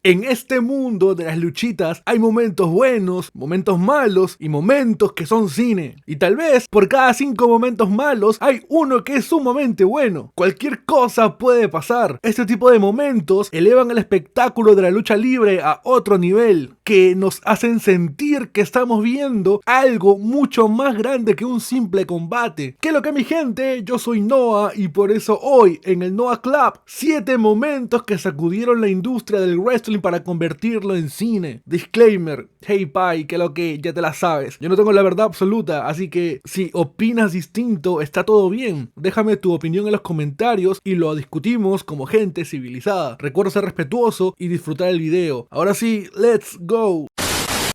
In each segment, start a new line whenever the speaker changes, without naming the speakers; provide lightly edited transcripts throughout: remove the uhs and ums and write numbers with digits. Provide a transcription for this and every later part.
En este mundo de las luchitas hay momentos buenos, momentos malos y momentos que son cine. Y tal vez por cada 5 momentos malos hay uno que es sumamente bueno. Cualquier cosa puede pasar. Este tipo de momentos elevan el espectáculo de la lucha libre a otro nivel, que nos hacen sentir que estamos viendo algo mucho más grande que un simple combate. ¿Qué es lo que, mi gente? Yo soy Noah y por eso hoy en el Noah Club, 7 momentos que sacudieron la industria del wrestling para convertirlo en cine. Disclaimer, hey pai, que lo que ya te la sabes. Yo no tengo la verdad absoluta, así que si opinas distinto, está todo bien. Déjame tu opinión en los comentarios y lo discutimos como gente civilizada. Recuerda ser respetuoso y disfrutar el video. Ahora sí, let's go.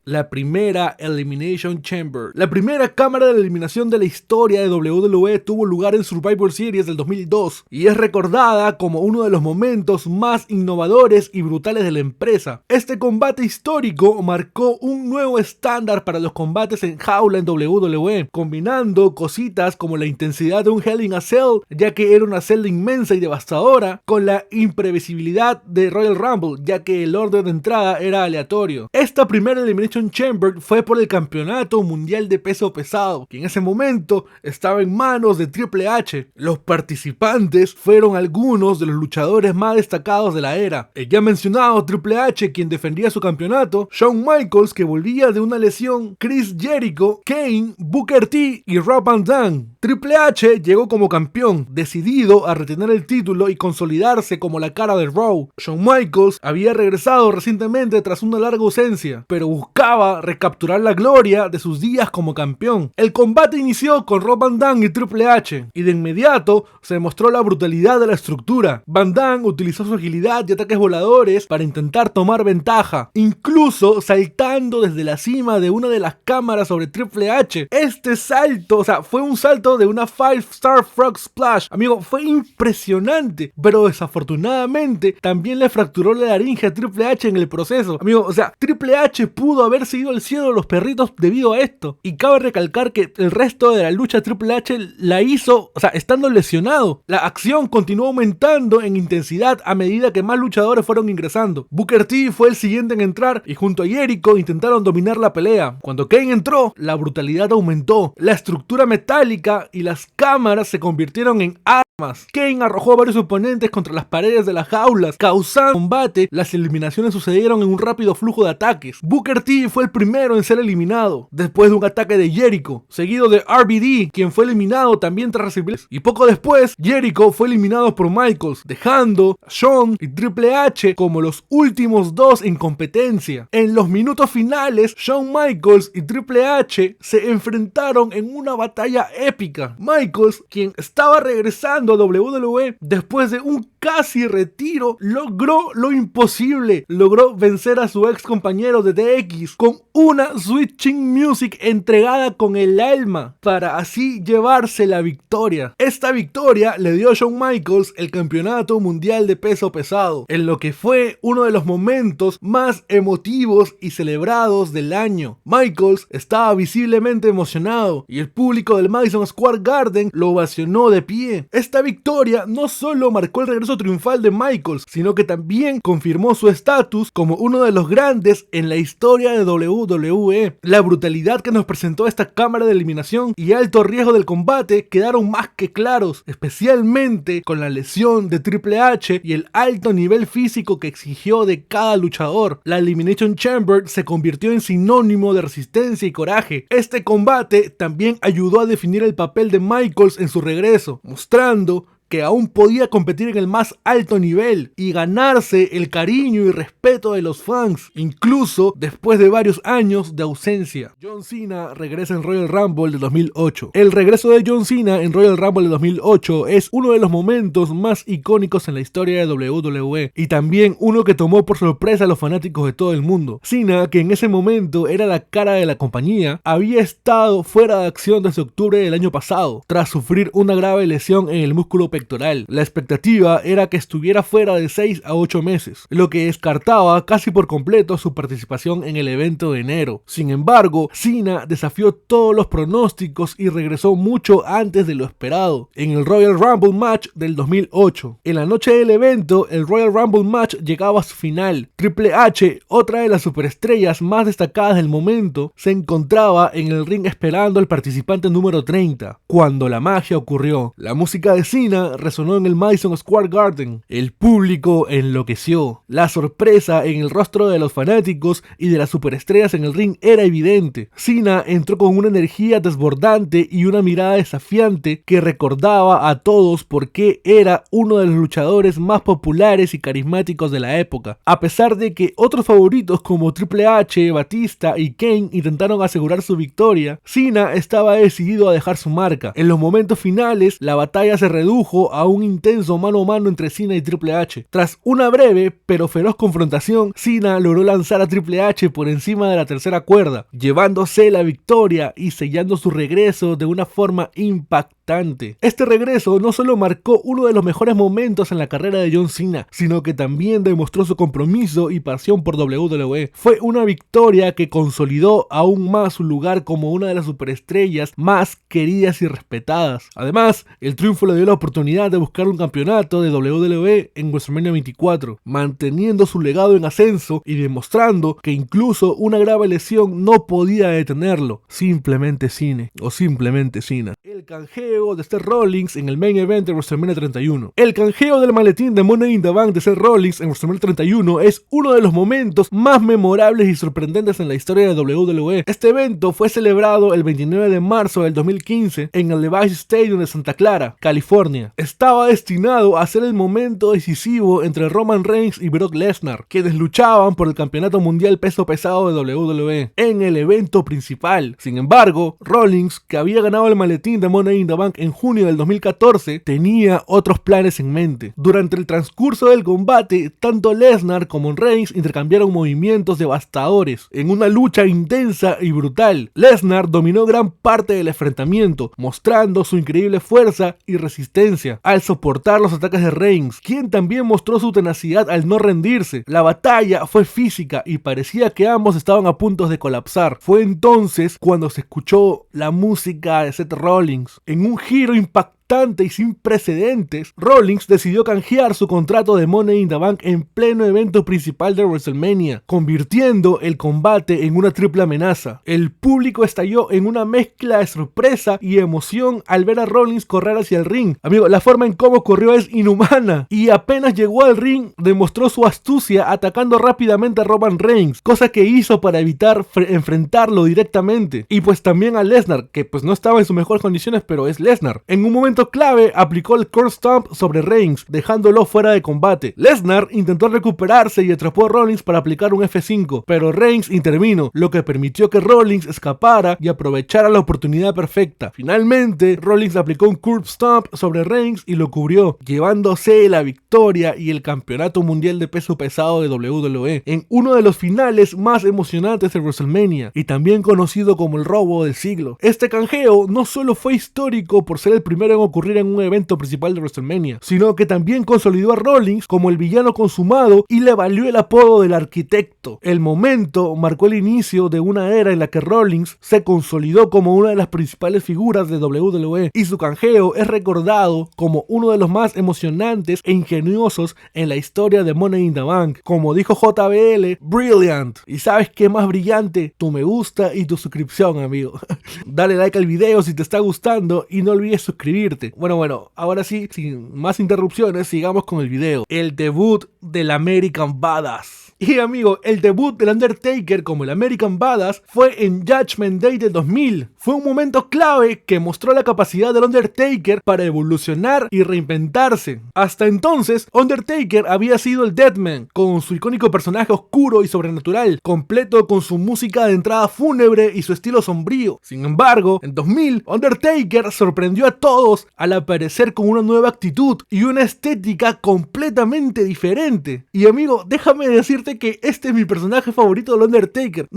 La primera Elimination Chamber. La primera cámara de eliminación de la historia de WWE tuvo lugar en Survivor Series del 2002 y es recordada como uno de los momentos más innovadores y brutales de la empresa. Este combate histórico marcó un nuevo estándar para los combates en jaula en WWE, combinando cositas como la intensidad de un Hell in a Cell, ya que era una celda inmensa y devastadora, con la imprevisibilidad de Royal Rumble, ya que el orden de entrada era aleatorio. Esta primera Elimination Chamber fue por el campeonato mundial de peso pesado, que en ese momento estaba en manos de Triple H. Los participantes fueron algunos de los luchadores más destacados de la era. El ya mencionado Triple H, quien defendía su campeonato, Shawn Michaels, que volvía de una lesión, Chris Jericho, Kane, Booker T y Rob Van Dam. Triple H llegó como campeón, decidido a retener el título y consolidarse como la cara de Raw. Shawn Michaels había regresado recientemente tras una larga ausencia, pero buscaba recapturar la gloria de sus días como campeón. El combate inició con Rob Van Dam y Triple H, y de inmediato se mostró la brutalidad de la estructura. Van Dam utilizó su agilidad y ataques voladores para intentar tomar ventaja, incluso saltando desde la cima de una de las cámaras sobre Triple H. Este salto, fue un salto de una 5-Star Frog Splash. Amigo, fue impresionante, pero desafortunadamente también le fracturó la laringe a Triple H en el proceso. Amigo, Triple H pudo haber ido al cielo de los perritos debido a esto. Y cabe recalcar que el resto de la lucha Triple H la hizo, estando lesionado. La acción continuó aumentando en intensidad a medida que más luchadores fueron ingresando. Booker T fue el siguiente en entrar y junto a Jericho intentaron dominar la pelea. Cuando Kane entró, la brutalidad aumentó. La estructura metálica y las cámaras se convirtieron en armas. Kane arrojó a varios oponentes contra las paredes de las jaulas, causando combate. Las eliminaciones sucedieron en un rápido flujo de ataques. Booker T fue el primero en ser eliminado, después de un ataque de Jericho, seguido de RVD, quien fue eliminado también tras recibir. Y poco después, Jericho fue eliminado por Michaels, dejando a Shawn y Triple H como los últimos dos en competencia. En los minutos finales, Shawn Michaels y Triple H se enfrentaron en una batalla épica. Michaels, quien estaba regresando a WWE después de un casi retiro, logró lo imposible. Logró vencer a su ex compañero de DX con una Switching Music entregada con el alma para así llevarse la victoria. Esta victoria le dio a Shawn Michaels el campeonato mundial de peso pesado, en lo que fue uno de los momentos más emotivos y celebrados del año. Michaels estaba visiblemente emocionado y el público del Madison Square Garden lo ovacionó de pie. Esta victoria no solo marcó el regreso triunfal de Michaels, sino que también confirmó su estatus como uno de los grandes en la historia de WWE. La brutalidad que nos presentó esta cámara de eliminación y alto riesgo del combate quedaron más que claros, especialmente con la lesión de Triple H y el alto nivel físico que exigió de cada luchador. La Elimination Chamber se convirtió en sinónimo de resistencia y coraje. Este combate también ayudó a definir el papel de Michaels en su regreso, mostrando que aún podía competir en el más alto nivel y ganarse el cariño y respeto de los fans, incluso después de varios años de ausencia. John Cena regresa en Royal Rumble de 2008. El regreso de John Cena en Royal Rumble de 2008 es uno de los momentos más icónicos en la historia de WWE y también uno que tomó por sorpresa a los fanáticos de todo el mundo. Cena, que en ese momento era la cara de la compañía, había estado fuera de acción desde octubre del año pasado, tras sufrir una grave lesión en el músculo pectoral electoral. La expectativa era que estuviera fuera de 6 a 8 meses, lo que descartaba casi por completo su participación en el evento de enero. Sin embargo, Cena desafió todos los pronósticos y regresó mucho antes de lo esperado, en el Royal Rumble Match del 2008. En la noche del evento, el Royal Rumble Match llegaba a su final. Triple H, otra de las superestrellas más destacadas del momento, se encontraba en el ring esperando al participante número 30, cuando la magia ocurrió. La música de Cena resonó en el Madison Square Garden. El público enloqueció. La sorpresa en el rostro de los fanáticos y de las superestrellas en el ring era evidente. Cena entró con una energía desbordante y una mirada desafiante que recordaba a todos por qué era uno de los luchadores más populares y carismáticos de la época. A pesar de que otros favoritos como Triple H, Batista y Kane intentaron asegurar su victoria, Cena estaba decidido a dejar su marca. En los momentos finales, la batalla se redujo a un intenso mano a mano entre Cena y Triple H. Tras una breve pero feroz confrontación, Cena logró lanzar a Triple H por encima de la tercera cuerda, llevándose la victoria y sellando su regreso de una forma impactante. Este regreso no solo marcó uno de los mejores momentos en la carrera de John Cena, sino que también demostró su compromiso y pasión por WWE. Fue una victoria que consolidó aún más su lugar como una de las superestrellas más queridas y respetadas. Además, el triunfo le dio la oportunidad de buscar un campeonato de WWE en WrestleMania 24, manteniendo su legado en ascenso y demostrando que incluso una grave lesión no podía detenerlo. Simplemente Cena. El canjeo de Seth Rollins en el main event de WrestleMania 31. El canjeo del maletín de Money in the Bank de Seth Rollins en WrestleMania 31 es uno de los momentos más memorables y sorprendentes en la historia de WWE. Este evento fue celebrado el 29 de marzo del 2015 en el Levi's Stadium de Santa Clara, California. Estaba destinado a ser el momento decisivo entre Roman Reigns y Brock Lesnar, quienes luchaban por el campeonato mundial peso pesado de WWE en el evento principal. Sin embargo, Rollins, que había ganado el maletín de Money in the Bank en junio del 2014, tenía otros planes en mente. Durante el transcurso del combate, tanto Lesnar como Reigns intercambiaron movimientos devastadores en una lucha intensa y brutal. Lesnar dominó gran parte del enfrentamiento, mostrando su increíble fuerza y resistencia al soportar los ataques de Reigns, quien también mostró su tenacidad al no rendirse. La batalla fue física y parecía que ambos estaban a punto de colapsar. Fue entonces cuando se escuchó la música de Seth Rollins. En un giro impactante y sin precedentes, Rollins decidió canjear su contrato de Money in the Bank en pleno evento principal de WrestleMania, convirtiendo el combate en una triple amenaza. El público estalló en una mezcla de sorpresa y emoción al ver a Rollins correr hacia el ring. Amigo, la forma en cómo corrió es inhumana, y apenas llegó al ring demostró su astucia atacando rápidamente a Roman Reigns, cosa que hizo para evitar enfrentarlo directamente. Y pues también a Lesnar, que pues no estaba en sus mejores condiciones, pero es Lesnar. En un momento clave aplicó el Curse Stomp sobre Reigns, dejándolo fuera de combate. Lesnar intentó recuperarse y atrapó a Rollins para aplicar un F5, pero Reigns intervino, lo que permitió que Rollins escapara y aprovechara la oportunidad perfecta. Finalmente, Rollins aplicó un Curse Stomp sobre Reigns y lo cubrió, llevándose la victoria y el campeonato mundial de peso pesado de WWE en uno de los finales más emocionantes de WrestleMania y también conocido como el robo del siglo. Este canjeo no solo fue histórico por ser el primero en ocurrir en un evento principal de WrestleMania, sino que también consolidó a Rollins como el villano consumado y le valió el apodo del arquitecto. El momento marcó el inicio de una era en la que Rollins se consolidó como una de las principales figuras de WWE y su canjeo es recordado como uno de los más emocionantes e ingeniosos en la historia de Money in the Bank. Como dijo JBL, brilliant. ¿Y sabes qué más brillante? Tu me gusta y tu suscripción, amigo. Dale like al video si te está gustando y no olvides suscribirte. Bueno, ahora sí, sin más interrupciones, sigamos con el video. El debut del American Badass. Y amigo, el debut del Undertaker como el American Badass fue en Judgment Day del 2000. Fue un momento clave que mostró la capacidad del Undertaker para evolucionar y reinventarse. Hasta entonces, Undertaker había sido el Deadman, con su icónico personaje oscuro y sobrenatural, completo con su música de entrada fúnebre y su estilo sombrío. Sin embargo, en 2000, Undertaker sorprendió a todos Michaels al aparecer con una nueva actitud y una estética completamente diferente. Y amigo, déjame decirte que este es mi personaje favorito del Undertaker.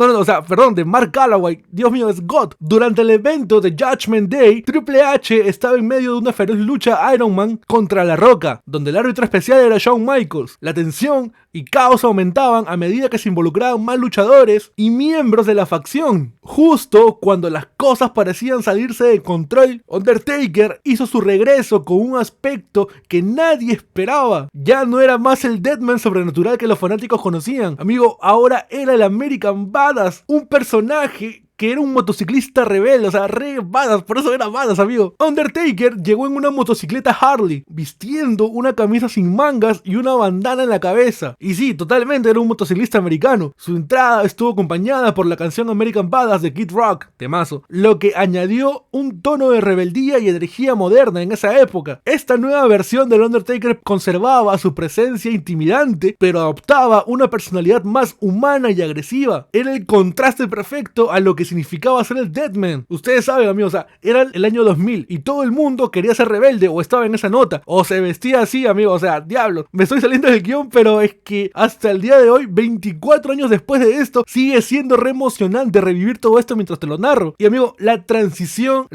De Mark Calaway. Dios mío, es God. Durante el evento de Judgment Day, Triple H estaba en medio de una feroz lucha Iron Man contra La Roca, donde el árbitro especial era Shawn Michaels. La tensión y caos aumentaban a medida que se involucraban más luchadores y miembros de la facción. Justo cuando las cosas parecían salirse de control, Undertaker hizo su regreso con un aspecto que nadie esperaba. Ya no era más el Deadman sobrenatural que los fanáticos conocían. Amigo, ahora era el American Badass, un personaje que era un motociclista rebelde, re badass, por eso era badass, amigo. Undertaker llegó en una motocicleta Harley, vistiendo una camisa sin mangas y una bandana en la cabeza. Y sí, totalmente era un motociclista americano. Su entrada estuvo acompañada por la canción American Badass de Kid Rock, temazo, lo que añadió un tono de rebeldía y energía moderna en esa época. Esta nueva versión del Undertaker conservaba su presencia intimidante, pero adoptaba una personalidad más humana y agresiva. Era el contraste perfecto a lo que significaba ser el Deadman. Ustedes saben, amigos, era el año 2000 y todo el mundo quería ser rebelde o estaba en esa nota o se vestía así, amigos. Diablo, me estoy saliendo del guión, pero es que hasta el día de hoy, 24 años después de esto, sigue siendo re emocionante revivir todo esto mientras te lo narro. Y amigo, la transición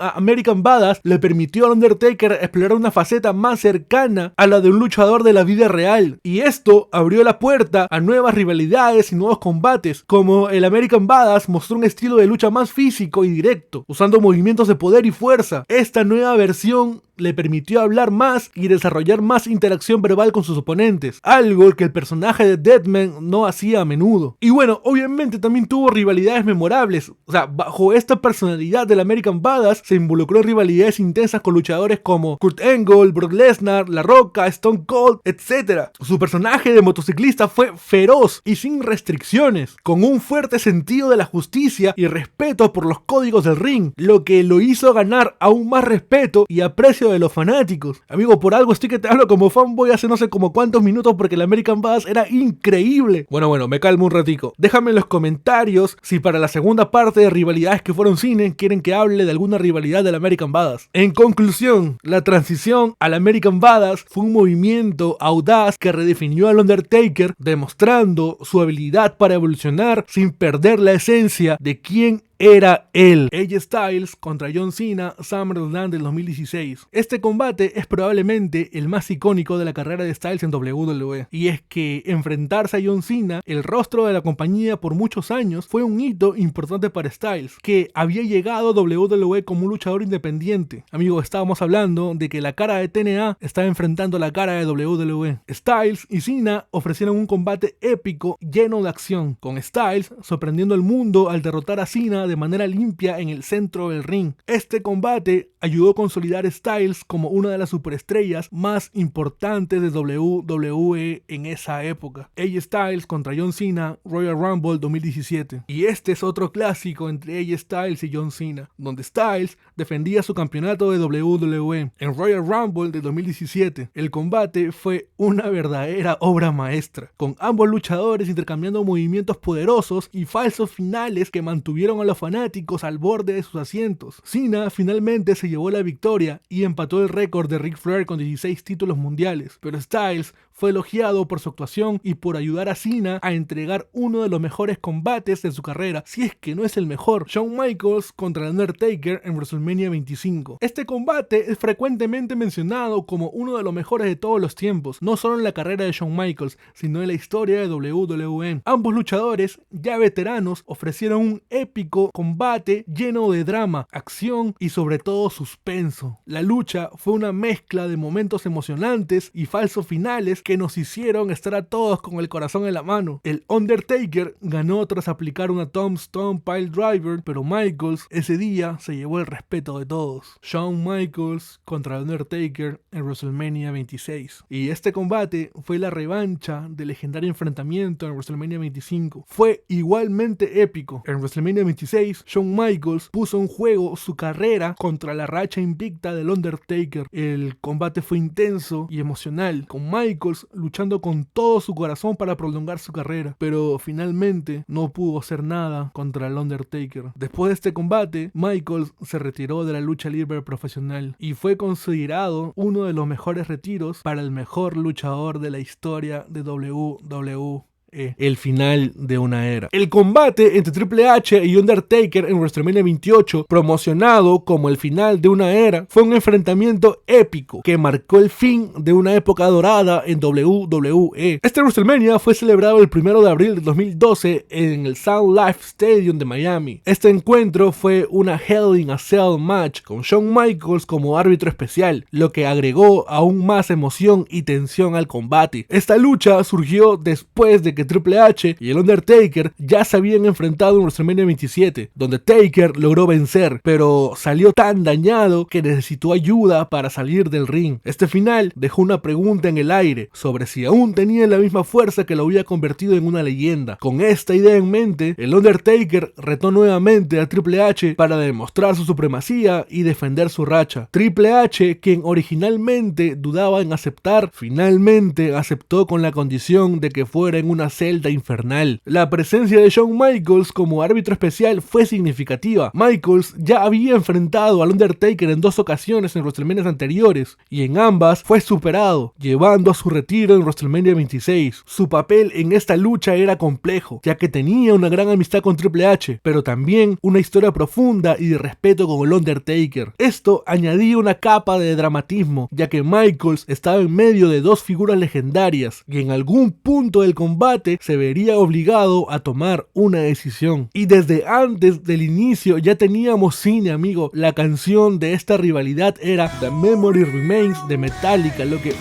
a American Badass le permitió al Undertaker explorar una faceta más cercana a la de un luchador de la vida real, y esto abrió la puerta a nuevas rivalidades y nuevos combates, como el American Badass mostró un estilo de lucha más físico y directo, usando movimientos de poder y fuerza. Esta nueva versión le permitió hablar más y desarrollar más interacción verbal con sus oponentes, algo que el personaje de Deadman no hacía a menudo. Y bueno, obviamente también tuvo rivalidades memorables. Bajo esta personalidad del American Badass se involucró en rivalidades intensas con luchadores como Kurt Angle, Brock Lesnar, La Roca, Stone Cold, etc. Su personaje de motociclista fue feroz y sin restricciones, con un fuerte sentido de la justicia y respeto por los códigos del ring, lo que lo hizo ganar aún más respeto y aprecio de los fanáticos. Amigo, por algo estoy que te hablo como fanboy hace no sé como cuántos minutos, porque el American Badass era increíble. Bueno, me calmo un ratico. Déjame en los comentarios si para la segunda parte de rivalidades que fueron cine quieren que hable de alguna rivalidad del American Badass. En conclusión, la transición al American Badass fue un movimiento audaz que redefinió al Undertaker, demostrando su habilidad para evolucionar sin perder la esencia de quién era él. AJ Styles contra John Cena, SummerSlam del 2016. Este combate es probablemente el más icónico de la carrera de Styles en WWE. Y es que enfrentarse a John Cena, el rostro de la compañía por muchos años, fue un hito importante para Styles, que había llegado a WWE como un luchador independiente. Amigo, estábamos hablando de que la cara de TNA estaba enfrentando la cara de WWE. Styles y Cena ofrecieron un combate épico lleno de acción, con Styles sorprendiendo al mundo al derrotar a Cena de manera limpia en el centro del ring. Este combate ayudó a consolidar a Styles como una de las superestrellas más importantes de WWE en esa época. AJ Styles contra John Cena, Royal Rumble 2017. Y este es otro clásico entre AJ Styles y John Cena, donde Styles defendía su campeonato de WWE en Royal Rumble de 2017. El combate fue una verdadera obra maestra, con ambos luchadores intercambiando movimientos poderosos y falsos finales que mantuvieron a los fanáticos al borde de sus asientos. Cena finalmente se llevó la victoria y empató el récord de Ric Flair con 16 títulos mundiales, pero Styles fue elogiado por su actuación y por ayudar a Cena a entregar uno de los mejores combates de su carrera, si es que no es el mejor. Shawn Michaels contra el Undertaker en WrestleMania 25. Este combate es frecuentemente mencionado como uno de los mejores de todos los tiempos, no solo en la carrera de Shawn Michaels, sino en la historia de WWE. Ambos luchadores, ya veteranos, ofrecieron un épico combate lleno de drama, acción y sobre todo suspenso. La lucha fue una mezcla de momentos emocionantes y falsos finales que nos hicieron estar a todos con el corazón en la mano. El Undertaker ganó tras aplicar una Tombstone Piledriver, pero Michaels ese día se llevó el respeto de todos. Shawn Michaels contra el Undertaker en WrestleMania 26. Y este combate fue la revancha del legendario enfrentamiento en WrestleMania 25. Fue igualmente épico. En WrestleMania 26, Shawn Michaels puso en juego su carrera contra la racha invicta del Undertaker. El combate fue intenso y emocional, con Michaels años luchando con todo su corazón para prolongar su carrera, pero finalmente no pudo hacer nada contra el Undertaker. Después de este combate, Michaels se retiró de la lucha libre profesional y fue considerado uno de los mejores retiros para el mejor luchador de la historia de WWE. El final de una era. El combate entre Triple H y Undertaker en WrestleMania 28, promocionado como el final de una era, fue un enfrentamiento épico que marcó el fin de una época dorada en WWE. Este WrestleMania fue celebrado el 1 de abril de 2012 en el Sun Life Stadium de Miami. Este encuentro fue una Hell in a Cell match con Shawn Michaels como árbitro especial, lo que agregó aún más emoción y tensión al combate. Esta lucha surgió después de que Triple H y el Undertaker ya se habían enfrentado en WrestleMania 27, donde Taker logró vencer, pero salió tan dañado que necesitó ayuda para salir del ring. Este final dejó una pregunta en el aire sobre si aún tenía la misma fuerza que lo había convertido en una leyenda. Con esta idea en mente, el Undertaker retó nuevamente a Triple H para demostrar su supremacía y defender su racha. Triple H, quien originalmente dudaba en aceptar, finalmente aceptó con la condición de que fuera en una celda infernal. La presencia de Shawn Michaels como árbitro especial fue significativa. Michaels ya había enfrentado al Undertaker en 2 ocasiones en WrestleMania anteriores y en ambas fue superado, llevando a su retiro en WrestleMania 26. Su papel en esta lucha era complejo, ya que tenía una gran amistad con Triple H, pero también una historia profunda y de respeto con el Undertaker. Esto añadía una capa de dramatismo, ya que Michaels estaba en medio de 2 figuras legendarias y en algún punto del combate se vería obligado a tomar una decisión. Y desde antes del inicio ya teníamos cine, amigo. La canción de esta rivalidad era The Memory Remains de Metallica, lo que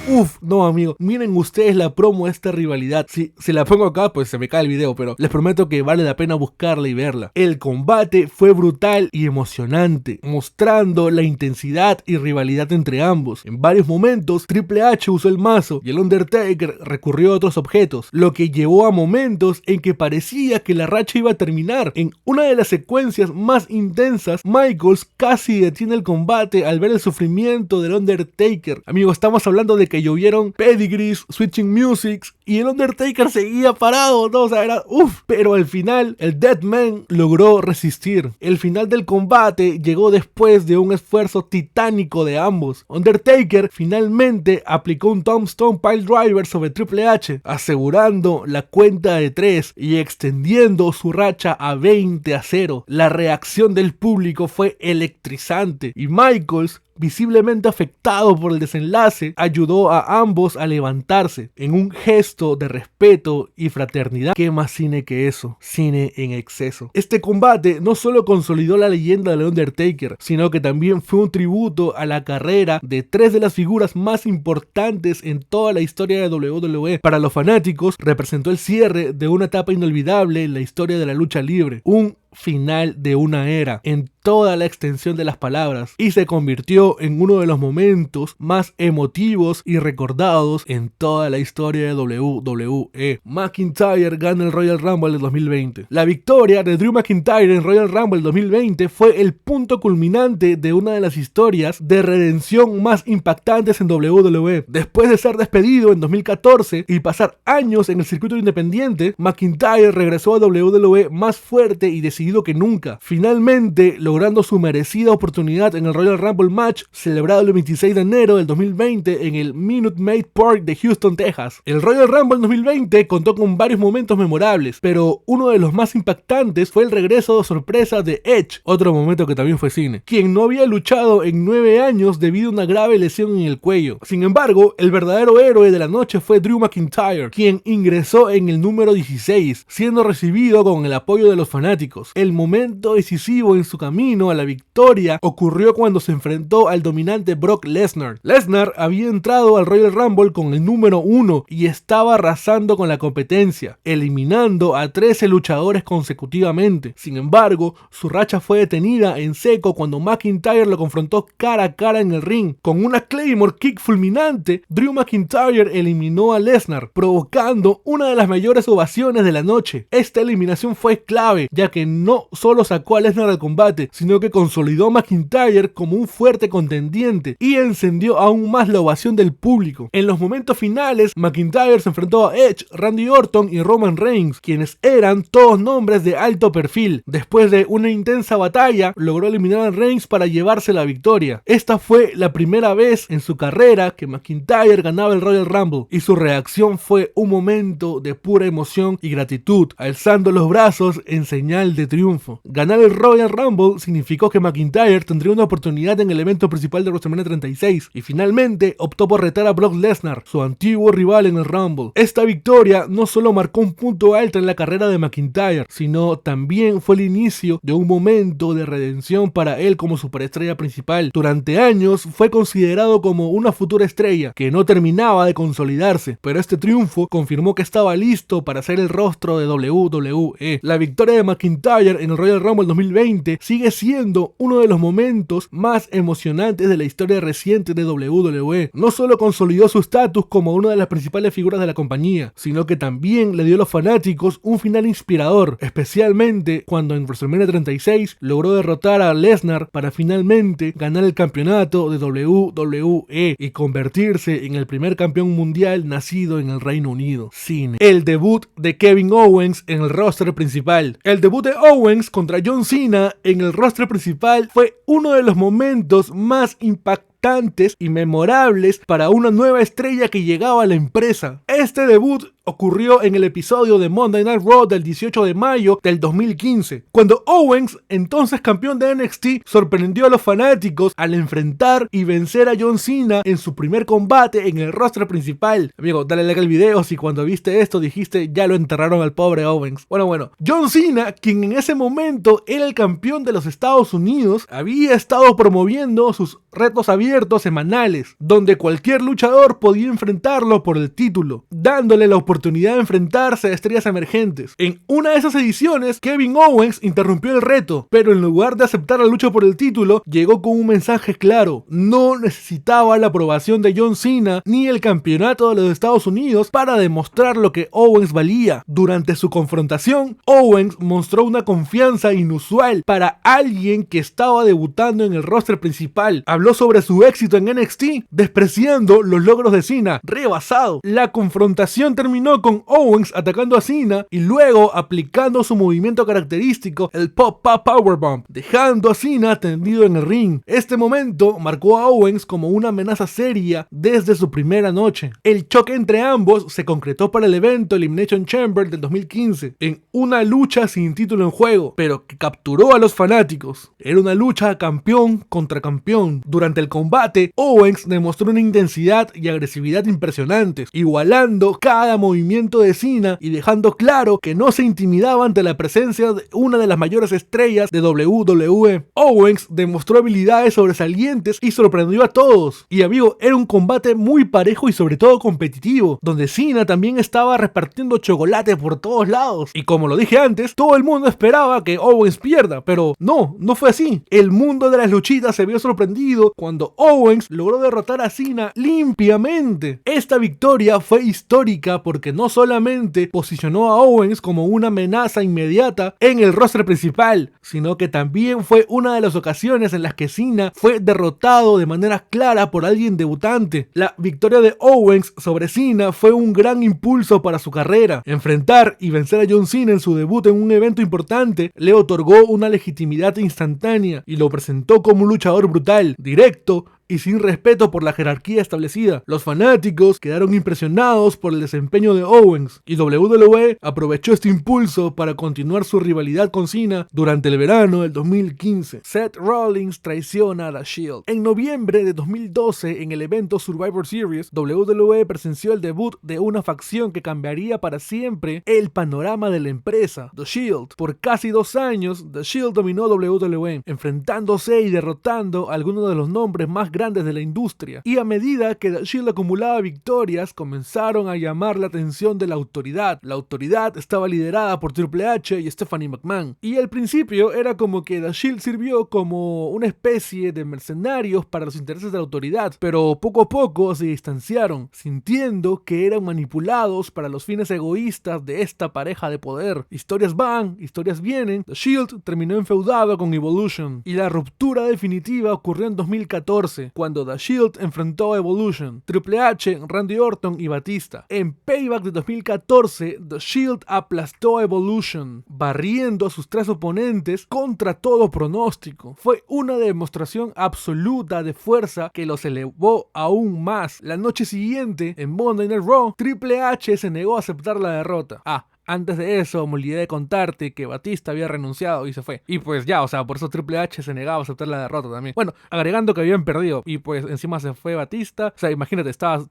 no, amigo, miren ustedes la promo de esta rivalidad. Si la pongo acá pues se me cae el video, pero les prometo que vale la pena buscarla y verla. El combate fue brutal y emocionante, mostrando la intensidad y rivalidad entre ambos. En varios momentos Triple H usó el mazo y el Undertaker recurrió a otros objetos, lo que llevó a momentos en que parecía que la racha iba a terminar. En una de las secuencias más intensas, Michaels casi detiene el combate al ver el sufrimiento del Undertaker. Amigos, estamos hablando de que llovieron pedigrees, switching musics y el Undertaker seguía parado, ¿no? O sea, era pero al final el Deadman logró resistir. El final del combate llegó después de un esfuerzo titánico de ambos. Undertaker finalmente aplicó un Tombstone Piledriver sobre Triple H, asegurando la cuenta de 3 y extendiendo su racha a 20-0. La reacción del público fue electrizante y Michaels, visiblemente afectado por el desenlace, ayudó a ambos a levantarse en un gesto de respeto y fraternidad. ¿Qué más cine que eso? Cine en exceso. Este combate no solo consolidó la leyenda del Undertaker, sino que también fue un tributo a la carrera de 3 de las figuras más importantes en toda la historia de WWE. Para los fanáticos, representó el cierre de una etapa inolvidable en la historia de la lucha libre. Un final de una era en toda la extensión de las palabras, y se convirtió en uno de los momentos más emotivos y recordados en toda la historia de WWE. McIntyre gana el Royal Rumble del 2020. La victoria de Drew McIntyre en Royal Rumble 2020 fue el punto culminante de una de las historias de redención más impactantes en WWE. Después de ser despedido en 2014 y pasar años en el circuito independiente, McIntyre regresó a WWE más fuerte y decidido que nunca, finalmente logrando su merecida oportunidad en el Royal Rumble match celebrado el 26 de enero del 2020 en el Minute Maid Park de Houston, Texas. El Royal Rumble 2020 contó con varios momentos memorables, pero uno de los más impactantes fue el regreso de sorpresa de Edge, otro momento que también fue cine, quien no había luchado en 9 años debido a una grave lesión en el cuello. Sin embargo, el verdadero héroe de la noche fue Drew McIntyre, quien ingresó en el número 16, siendo recibido con el apoyo de los fanáticos. El momento decisivo en su camino a la victoria ocurrió cuando se enfrentó al dominante Brock Lesnar. Lesnar había entrado al Royal Rumble con el número 1 y estaba arrasando con la competencia, eliminando a 13 luchadores consecutivamente. Sin embargo, su racha fue detenida en seco cuando McIntyre lo confrontó cara a cara en el ring. Con una Claymore Kick fulminante, Drew McIntyre eliminó a Lesnar, provocando una de las mayores ovaciones de la noche. Esta eliminación fue clave, ya que no solo sacó a Lesnar al combate, sino que consolidó a McIntyre como un fuerte contendiente y encendió aún más la ovación del público. En los momentos finales, McIntyre se enfrentó a Edge, Randy Orton y Roman Reigns, quienes eran todos nombres de alto perfil. Después de una intensa batalla, logró eliminar a Reigns para llevarse la victoria. Esta fue la primera vez en su carrera que McIntyre ganaba el Royal Rumble, y su reacción fue un momento de pura emoción y gratitud, alzando los brazos en señal de triunfo. Ganar el Royal Rumble significó que McIntyre tendría una oportunidad en el evento principal de WrestleMania 36, y finalmente optó por retar a Brock Lesnar, su antiguo rival en el Rumble. Esta victoria no solo marcó un punto alto en la carrera de McIntyre, sino también fue el inicio de un momento de redención para él como superestrella principal. Durante años fue considerado como una futura estrella que no terminaba de consolidarse, pero este triunfo confirmó que estaba listo para ser el rostro de WWE. La victoria de McIntyre en el Royal Rumble 2020 sigue siendo uno de los momentos más emocionantes de la historia reciente de WWE. No solo consolidó su estatus como una de las principales figuras de la compañía, sino que también le dio a los fanáticos un final inspirador, especialmente cuando en WrestleMania 36 logró derrotar a Lesnar para finalmente ganar el campeonato de WWE y convertirse en el primer campeón mundial nacido en el Reino Unido. Cine. El debut de Kevin Owens en el roster principal. El debut de Owens contra John Cena en el roster principal fue uno de los momentos más impactantes y memorables para una nueva estrella que llegaba a la empresa. Este debut ocurrió en el episodio de Monday Night Raw del 18 de mayo del 2015, cuando Owens, entonces campeón de NXT, sorprendió a los fanáticos al enfrentar y vencer a John Cena en su primer combate en el roster principal. Amigo, dale like al video si cuando viste esto dijiste ya lo enterraron al pobre Owens. Bueno, John Cena, quien en ese momento era el campeón de los Estados Unidos, había estado promoviendo sus retos abiertos semanales, donde cualquier luchador podía enfrentarlo por el título, dándole la oportunidad de enfrentarse a estrellas emergentes. En una de esas ediciones, Kevin Owens interrumpió el reto, pero en lugar de aceptar la lucha por el título, llegó con un mensaje claro: no necesitaba la aprobación de John Cena ni el campeonato de los Estados Unidos para demostrar lo que Owens valía. Durante su confrontación, Owens mostró una confianza inusual para alguien que estaba debutando en el roster principal. Habló sobre su éxito en NXT, despreciando los logros de Cena, rebasado. La confrontación terminó con Owens atacando a Cena y luego aplicando su movimiento característico, el Pop-Up Powerbomb, dejando a Cena tendido en el ring. Este momento marcó a Owens como una amenaza seria desde su primera noche. El choque entre ambos se concretó para el evento Elimination Chamber del 2015, en una lucha sin título en juego, pero que capturó a los fanáticos. Era una lucha campeón contra campeón. Durante el combate, Owens demostró una intensidad y agresividad impresionantes, igualando cada movimiento de Cena y dejando claro que no se intimidaba ante la presencia de una de las mayores estrellas de WWE. Owens demostró habilidades sobresalientes y sorprendió a todos. Y amigo, era un combate muy parejo y sobre todo competitivo, donde Cena también estaba repartiendo chocolate por todos lados. Y como lo dije antes, todo el mundo esperaba que Owens pierda, pero no fue así. El mundo de las luchitas se vio sorprendido cuando Owens logró derrotar a Cena limpiamente. Esta victoria fue histórica porque no solamente posicionó a Owens como una amenaza inmediata en el roster principal, sino que también fue una de las ocasiones en las que Cena fue derrotado de manera clara por alguien debutante. La victoria de Owens sobre Cena fue un gran impulso para su carrera. Enfrentar y vencer a John Cena en su debut en un evento importante le otorgó una legitimidad instantánea y lo presentó como un luchador brutal, directo y sin respeto por la jerarquía establecida. Los fanáticos quedaron impresionados por el desempeño de Owens y WWE aprovechó este impulso para continuar su rivalidad con Cena durante el verano del 2015. Seth Rollins traiciona a The Shield. En noviembre de 2012, en el evento Survivor Series, WWE presenció el debut de una facción que cambiaría para siempre el panorama de la empresa, The Shield. Por casi 2 años, The Shield dominó WWE, enfrentándose y derrotando a algunos de los nombres más grandes de la industria. Y a medida que The Shield acumulaba victorias, comenzaron a llamar la atención de la autoridad. La autoridad estaba liderada por Triple H y Stephanie McMahon. Y al principio era como que The Shield sirvió como una especie de mercenarios para los intereses de la autoridad, pero poco a poco se distanciaron, sintiendo que eran manipulados para los fines egoístas de esta pareja de poder. Historias van, historias vienen. The Shield terminó enfeudado con Evolution, y la ruptura definitiva ocurrió en 2014, cuando The Shield enfrentó a Evolution, Triple H, Randy Orton y Batista. En Payback de 2014, The Shield aplastó a Evolution, barriendo a sus 3 oponentes contra todo pronóstico. Fue una demostración absoluta de fuerza que los elevó aún más. La noche siguiente, en Monday Night Raw, Triple H se negó a aceptar la derrota. Antes de eso, me olvidé de contarte que Batista había renunciado y se fue. Y pues ya, o sea, por eso Triple H se negaba a aceptar la derrota también. Bueno, agregando que habían perdido y pues encima se fue Batista. O sea, imagínate, estaba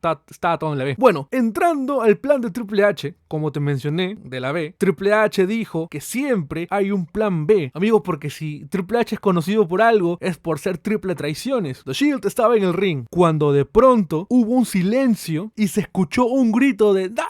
todo en la B. Bueno, entrando al plan de Triple H, como te mencioné, de la B, Triple H dijo que siempre hay un plan B. Amigo, porque si Triple H es conocido por algo, es por ser triple traiciones. The Shield estaba en el ring, cuando de pronto hubo un silencio y se escuchó un grito de ¡No!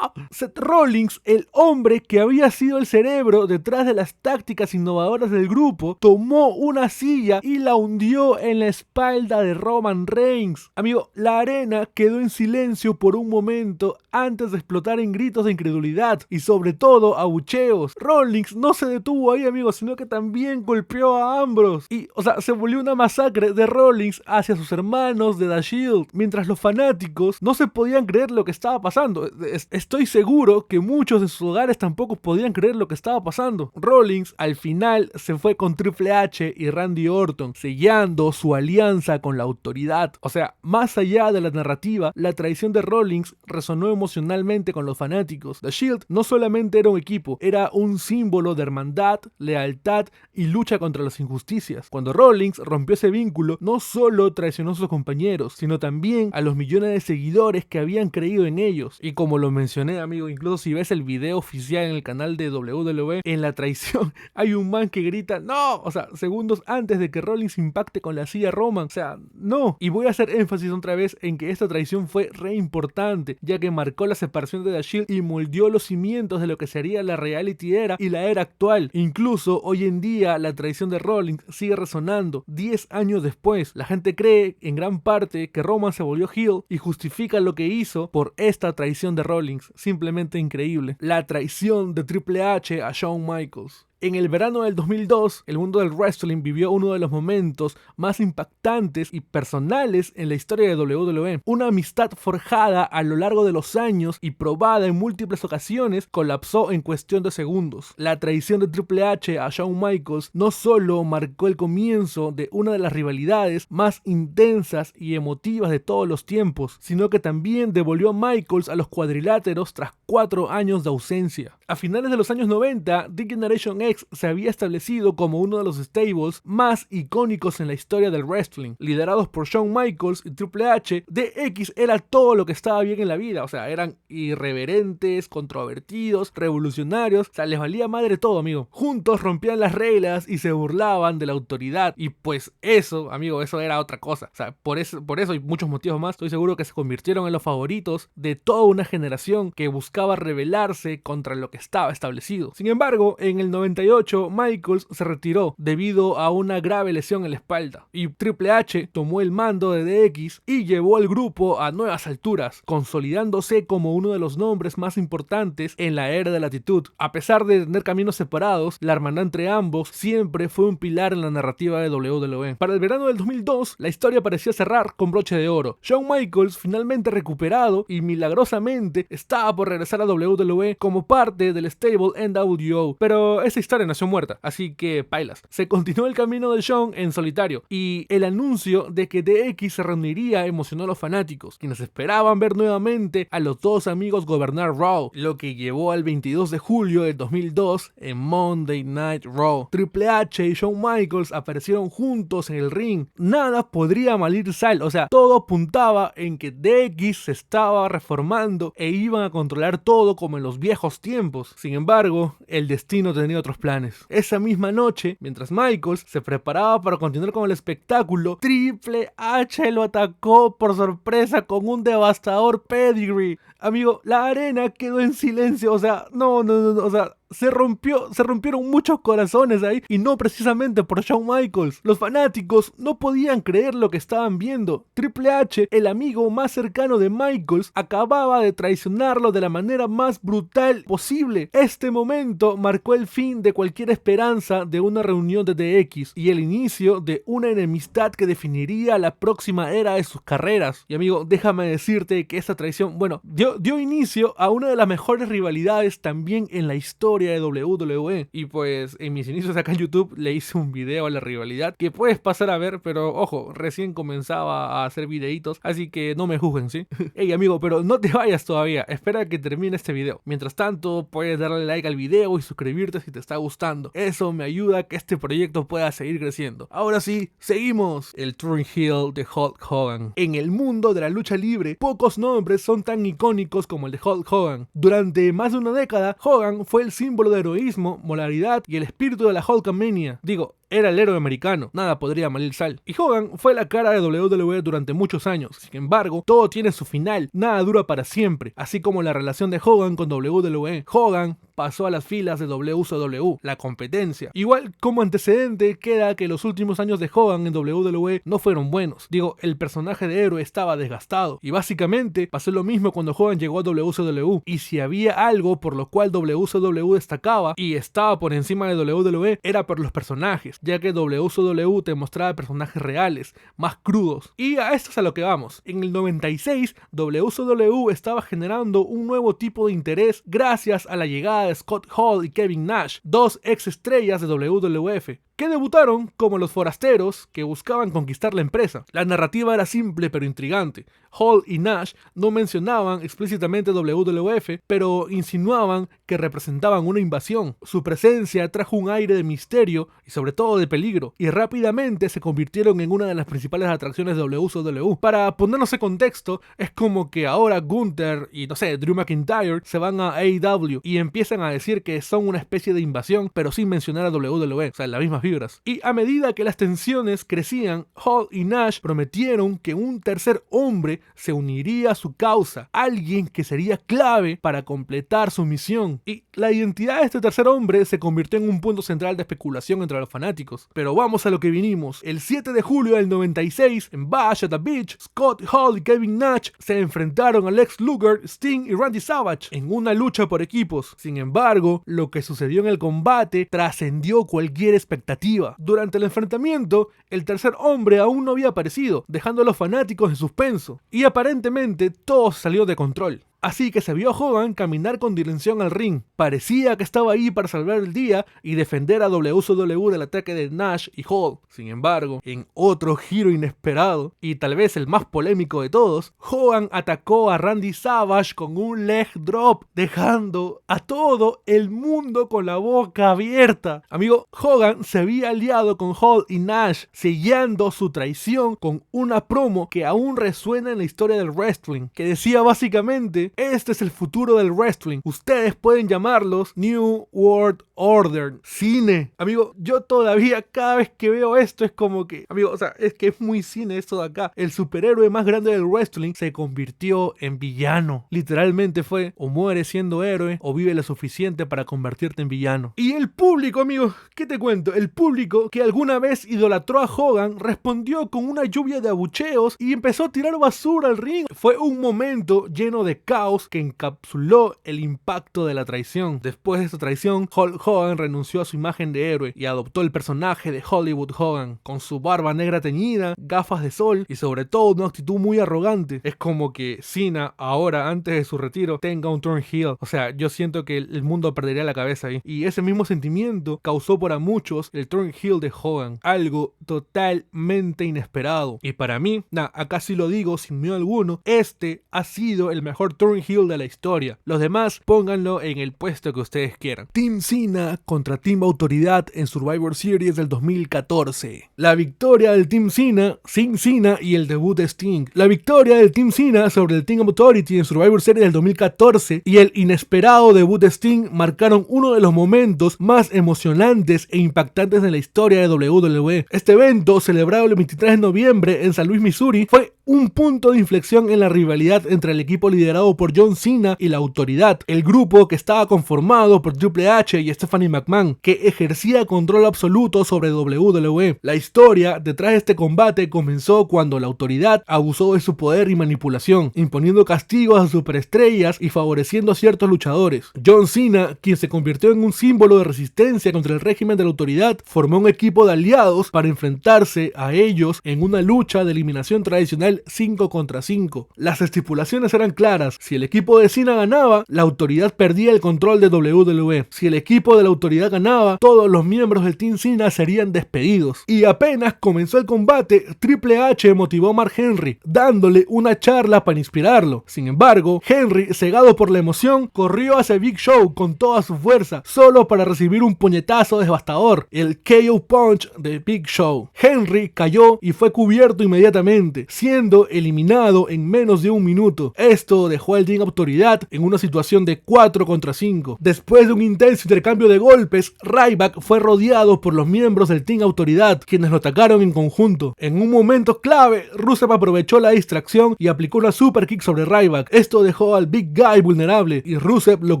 Seth Rollins, el hombre que había sido el cerebro detrás de las tácticas innovadoras del grupo, tomó una silla y la hundió en la espalda de Roman Reigns. Amigo, la arena quedó en silencio por un momento antes de explotar en gritos de incredulidad y sobre todo abucheos. Rollins no se detuvo ahí, amigo, sino que también golpeó a Ambrose. Y, o sea, se volvió una masacre de Rollins hacia sus hermanos de The Shield, mientras los fanáticos no se podían creer lo que estaba pasando. Estoy seguro que muchos de sus hogares tampoco podían creer lo que estaba pasando. Rollins al final se fue con Triple H y Randy Orton, sellando su alianza con la autoridad. O sea, más allá de la narrativa, la traición de Rollins resonó emocionalmente con los fanáticos. The Shield no solamente era un equipo, era un símbolo de hermandad, lealtad y lucha contra las injusticias. Cuando Rollins rompió ese vínculo, no solo traicionó a sus compañeros, sino también a los millones de seguidores que habían creído en ellos. Y como lo mencioné, amigo, incluso si ves el video oficial en el canal de WWE, en la traición hay un man que grita ¡No! O sea, segundos antes de que Rollins impacte con la silla Roman. O sea, no. Y voy a hacer énfasis otra vez en que esta traición fue re importante, ya que marcó la separación de The Shield y moldeó los cimientos de lo que sería la reality era y la era actual. Incluso hoy en día la traición de Rollins sigue resonando 10 años después. La gente cree en gran parte que Roman se volvió heel y justifica lo que hizo por esta traición de Rollins. Simplemente increíble. La traición de Triple H a Shawn Michaels. En el verano del 2002, el mundo del wrestling vivió uno de los momentos más impactantes y personales en la historia de WWE. Una amistad forjada a lo largo de los años y probada en múltiples ocasiones colapsó en cuestión de segundos. La traición de Triple H a Shawn Michaels no solo marcó el comienzo de una de las rivalidades más intensas y emotivas de todos los tiempos, sino que también devolvió a Michaels a los cuadriláteros tras 4 años de ausencia. A finales de los años 90, The Generation X se había establecido como uno de los stables más icónicos en la historia del wrestling. Liderados por Shawn Michaels y Triple H, DX era todo lo que estaba bien en la vida. O sea, eran irreverentes, controvertidos, revolucionarios. O sea, les valía madre todo, amigo. Juntos rompían las reglas y se burlaban de la autoridad. Y pues eso, amigo, eso era otra cosa. O sea, por eso y muchos motivos más, estoy seguro que se convirtieron en los favoritos de toda una generación que buscaba rebelarse contra lo que estaba establecido. Sin embargo, en el 98, Michaels se retiró debido a una grave lesión en la espalda y Triple H tomó el mando de DX y llevó al grupo a nuevas alturas, consolidándose como uno de los nombres más importantes en la era de la Attitude. A pesar de tener caminos separados, la hermandad entre ambos siempre fue un pilar en la narrativa de WWE. Para el verano del 2002, la historia parecía cerrar con broche de oro. Shawn Michaels, finalmente recuperado y milagrosamente, estaba por regresar a WWE como parte del stable NWO, pero esa historia nació muerta, así que pailas. Se continuó el camino de Shawn en solitario y el anuncio de que DX se reuniría emocionó a los fanáticos, quienes esperaban ver nuevamente a los dos amigos gobernar Raw, lo que llevó al 22 de julio del 2002 en Monday Night Raw. Triple H y Shawn Michaels aparecieron juntos en el ring. Nada podría malir sal, o sea, todo apuntaba en que DX se estaba reformando e iban a controlar todo como en los viejos tiempos. Sin embargo, el destino tenía otros planes. Esa misma noche, mientras Michaels se preparaba para continuar con el espectáculo, Triple H lo atacó por sorpresa con un devastador pedigree. Amigo, la arena quedó en silencio, o sea, no, o sea, se rompieron muchos corazones ahí, y no precisamente por Shawn Michaels. Los fanáticos no podían creer lo que estaban viendo. Triple H, el amigo más cercano de Michaels, acababa de traicionarlo de la manera más brutal posible. Este momento marcó el fin de cualquier esperanza de una reunión de DX y el inicio de una enemistad que definiría la próxima era de sus carreras. Y amigo, déjame decirte que esta traición, bueno, dio inicio a una de las mejores rivalidades también en la historia de WWE. Y pues en mis inicios acá en YouTube le hice un video a la rivalidad que puedes pasar a ver, pero ojo, recién comenzaba a hacer videitos, así que no me juzguen, ¿sí? Hey amigo, pero no te vayas todavía, espera a que termine este video. Mientras tanto, puedes darle like al video y suscribirte si te está gustando. Eso me ayuda a que este proyecto pueda seguir creciendo. Ahora sí, seguimos. El turn heel de Hulk Hogan. En el mundo de la lucha libre, pocos nombres son tan icónicos como el de Hulk Hogan. Durante más de una década, Hogan fue el símbolo de heroísmo, moralidad y el espíritu de la Hulkamania. Digo, era el héroe americano, nada podría malir sal. Y Hogan fue la cara de WWE durante muchos años. Sin embargo, todo tiene su final, nada dura para siempre, así como la relación de Hogan con WWE. Hogan pasó a las filas de WCW, la competencia. Igual como antecedente queda que los últimos años de Hogan en WWE no fueron buenos. Digo, el personaje de héroe estaba desgastado. Y básicamente pasó lo mismo cuando Hogan llegó a WCW. Y si había algo por lo cual WCW destacaba y estaba por encima de WWE, era por los personajes, ya que WCW te mostraba personajes reales, más crudos. Y a esto es a lo que vamos. En el 96, WCW estaba generando un nuevo tipo de interés gracias a la llegada de Scott Hall y Kevin Nash, dos ex estrellas de WWF, que debutaron como los forasteros que buscaban conquistar la empresa. La narrativa era simple pero intrigante. Hall y Nash no mencionaban explícitamente WWF, pero insinuaban que representaban una invasión. Su presencia trajo un aire de misterio y sobre todo de peligro, y rápidamente se convirtieron en una de las principales atracciones de WCW. Para ponernos en contexto, es como que ahora Gunther y, no sé, Drew McIntyre se van a AEW y empiezan a decir que son una especie de invasión, pero sin mencionar a WWE, o sea, las mismas vibras. Y a medida que las tensiones crecían, Hall y Nash prometieron que un tercer hombre se uniría a su causa, alguien que sería clave para completar su misión. Y la identidad de este tercer hombre se convirtió en un punto central de especulación entre los fanáticos. Pero vamos a lo que vinimos. El 7 de julio del 96, en Bash at the Beach, Scott Hall y Kevin Nash se enfrentaron a Lex Luger, Sting y Randy Savage en una lucha por equipos. Sin embargo, lo que sucedió en el combate trascendió cualquier expectativa. Durante el enfrentamiento, el tercer hombre aún no había aparecido, dejando a los fanáticos en suspenso. Y aparentemente todo salió de control. Así que se vio a Hogan caminar con dirección al ring. Parecía que estaba ahí para salvar el día y defender a WCW del ataque de Nash y Hall. Sin embargo, en otro giro inesperado, y tal vez el más polémico de todos, Hogan atacó a Randy Savage con un leg drop, dejando a todo el mundo con la boca abierta. Amigo, Hogan se había aliado con Hall y Nash, sellando su traición con una promo que aún resuena en la historia del wrestling, que decía básicamente: este es el futuro del wrestling. Ustedes pueden llamarlos New World Order. Cine. Amigo, yo todavía cada vez que veo esto es como que... Amigo, o sea, es que es muy cine esto de acá. El superhéroe más grande del wrestling se convirtió en villano. Literalmente fue: o mueres siendo héroe o vive lo suficiente para convertirte en villano. Y el público, amigo, ¿qué te cuento? El público que alguna vez idolatró a Hogan respondió con una lluvia de abucheos y empezó a tirar basura al ring. Fue un momento lleno de caos que encapsuló el impacto de la traición. Después de esta traición, Hulk Hogan renunció a su imagen de héroe y adoptó el personaje de Hollywood Hogan, con su barba negra teñida, gafas de sol y sobre todo una actitud muy arrogante. Es como que Cena ahora, antes de su retiro, tenga un turn heel. O sea, yo siento que el mundo perdería la cabeza ahí. Y ese mismo sentimiento causó para muchos el turn heel de Hogan, algo totalmente inesperado. Y para mí, acá sí lo digo sin miedo alguno, este ha sido el mejor turn Thornhill de la historia. Los demás pónganlo en el puesto que ustedes quieran. Team Cena contra Team Autoridad en Survivor Series del 2014. La victoria del Team Cena, sin Cena y el debut de Sting. La victoria del Team Cena sobre el Team Authority en Survivor Series del 2014 y el inesperado debut de Sting marcaron uno de los momentos más emocionantes e impactantes en la historia de WWE. Este evento, celebrado el 23 de noviembre en San Luis, Missouri, fue un punto de inflexión en la rivalidad entre el equipo liderado por John Cena y la Autoridad, el grupo que estaba conformado por Triple H y Stephanie McMahon, que ejercía control absoluto sobre WWE. La historia detrás de este combate comenzó cuando la Autoridad abusó de su poder y manipulación, imponiendo castigos a superestrellas y favoreciendo a ciertos luchadores. John Cena, quien se convirtió en un símbolo de resistencia contra el régimen de la Autoridad, formó un equipo de aliados para enfrentarse a ellos en una lucha de eliminación tradicional 5 contra 5. Las estipulaciones eran claras: si el equipo de Cena ganaba, la Autoridad perdía el control de WWE. Si el equipo de la Autoridad ganaba, todos los miembros del Team Cena serían despedidos. Y apenas comenzó el combate, Triple H motivó a Mark Henry, dándole una charla para inspirarlo. Sin embargo, Henry, cegado por la emoción, corrió hacia Big Show con toda su fuerza, solo para recibir un puñetazo devastador, el KO Punch de Big Show. Henry cayó y fue cubierto inmediatamente, siendo eliminado en menos de un minuto. Esto dejó al Team Autoridad en una situación de 4 contra 5. Después de un intenso intercambio de golpes, Ryback fue rodeado por los miembros del Team Autoridad, quienes lo atacaron en conjunto. En un momento clave, Rusev aprovechó la distracción y aplicó una super kick sobre Ryback. Esto dejó al Big Guy vulnerable y Rusev lo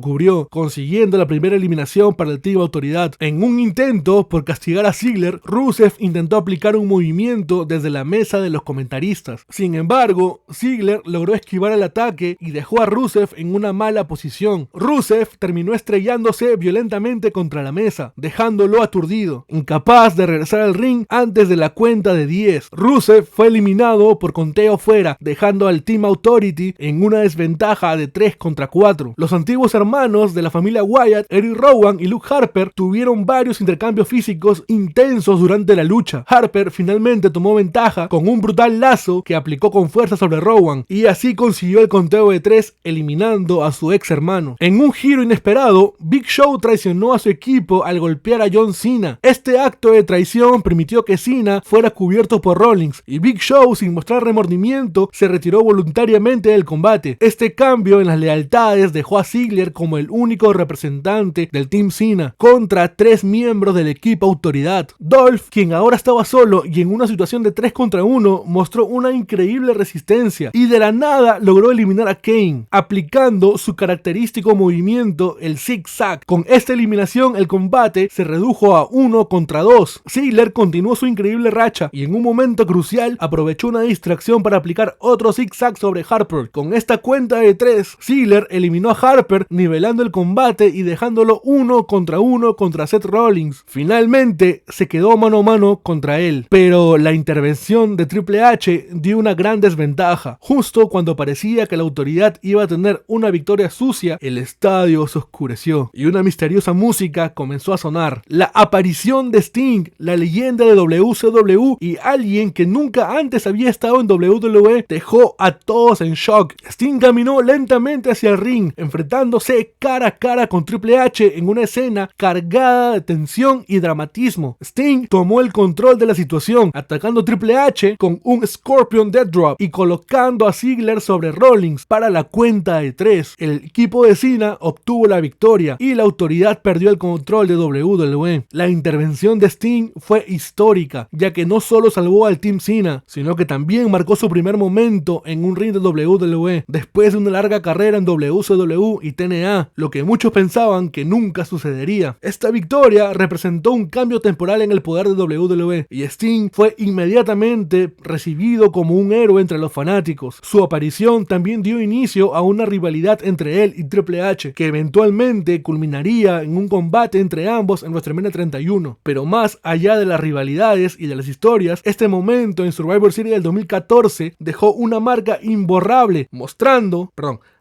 cubrió, consiguiendo la primera eliminación para el Team Autoridad. En un intento por castigar a Ziggler, Rusev intentó aplicar un movimiento desde la mesa de los comentaristas. Sin embargo, Ziggler logró esquivar el ataque y dejó a Rusev en una mala posición. Rusev terminó estrellándose violentamente contra la mesa, dejándolo aturdido, incapaz de regresar al ring antes de la cuenta de 10. Rusev fue eliminado por conteo fuera, dejando al Team Authority en una desventaja de 3 contra 4. Los antiguos hermanos de la familia Wyatt, Eric Rowan y Luke Harper, tuvieron varios intercambios físicos intensos durante la lucha. Harper finalmente tomó ventaja con un brutal lazo que aplicó con fuerza sobre Rowan y así consiguió el conteo de 3, eliminando a su ex hermano. En un giro inesperado, Big Show traicionó a su equipo al golpear a John Cena. Este acto de traición permitió que Cena fuera cubierto por Rollins y Big Show, sin mostrar remordimiento, se retiró voluntariamente del combate. Este cambio en las lealtades dejó a Ziggler como el único representante del Team Cena contra 3 miembros del equipo Autoridad. Dolph, quien ahora estaba solo y en una situación de 3 contra 1, mostró una increíble resistencia y de la nada logró eliminar a Kane, aplicando su característico movimiento, el zig-zag. Con esta eliminación, el combate se redujo a 1 contra 2. Ziggler continuó su increíble racha y en un momento crucial aprovechó una distracción para aplicar otro zig-zag sobre Harper. Con esta cuenta de 3, Ziggler eliminó a Harper, nivelando el combate y dejándolo 1 contra Seth Rollins. Finalmente se quedó mano a mano contra él, pero la intervención de Triple H dio una gran desventaja. Justo cuando parecía que la Autoridad iba a tener una victoria sucia, el estadio se oscureció y una misteriosa música comenzó a sonar. La aparición de Sting, la leyenda de WCW y alguien que nunca antes había estado en WWE, dejó a todos en shock. Sting caminó lentamente hacia el ring, enfrentándose cara a cara con Triple H en una escena cargada de tensión y dramatismo. Sting tomó el control de la situación, atacando a Triple H con un Scorpion Death Drop y colocando a Ziggler sobre Rollins para la cuenta de 3. El equipo de Cena obtuvo la victoria y la Autoridad perdió el control de WWE. La intervención de Sting fue histórica, ya que no solo salvó al Team Cena, sino que también marcó su primer momento en un ring de WWE, después de una larga carrera en WCW y TNA, lo que muchos pensaban que nunca sucedería. Esta victoria representó un cambio temporal en el poder de WWE y Sting fue inmediatamente recibido como un héroe entre los fanáticos. Su aparición también dio inicio a una rivalidad entre él y Triple H, que eventualmente culminaría en un combate entre ambos en WrestleMania 31. Pero más allá de las rivalidades y de las historias, este momento en Survivor Series del 2014 dejó una marca imborrable,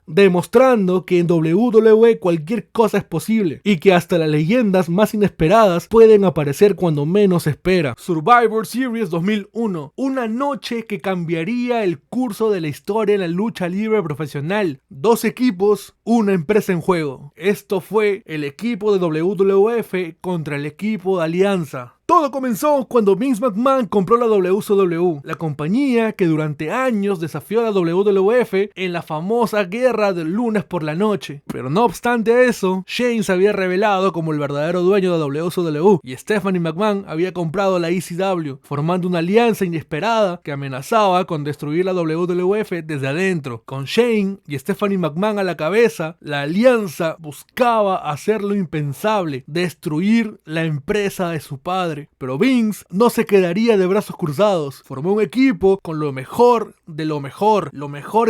demostrando que en WWE cualquier cosa es posible y que hasta las leyendas más inesperadas pueden aparecer cuando menos se espera. Survivor Series 2001, una noche que cambiaría el curso de la historia en la lucha libre profesional. 2 equipos, una empresa en juego. Esto fue el equipo de WWF contra el equipo de Alianza. Todo comenzó cuando Vince McMahon compró la WCW, la compañía que durante años desafió a la WWF en la famosa guerra del lunes por la noche. Pero no obstante eso, Shane se había revelado como el verdadero dueño de WCW y Stephanie McMahon había comprado la ECW, formando una alianza inesperada que amenazaba con destruir la WWF desde adentro. Con Shane y Stephanie McMahon a la cabeza, la alianza buscaba hacer lo impensable, destruir la empresa de su padre. Pero Vince no se quedaría de brazos cruzados. Formó un equipo con lo mejor de lo mejor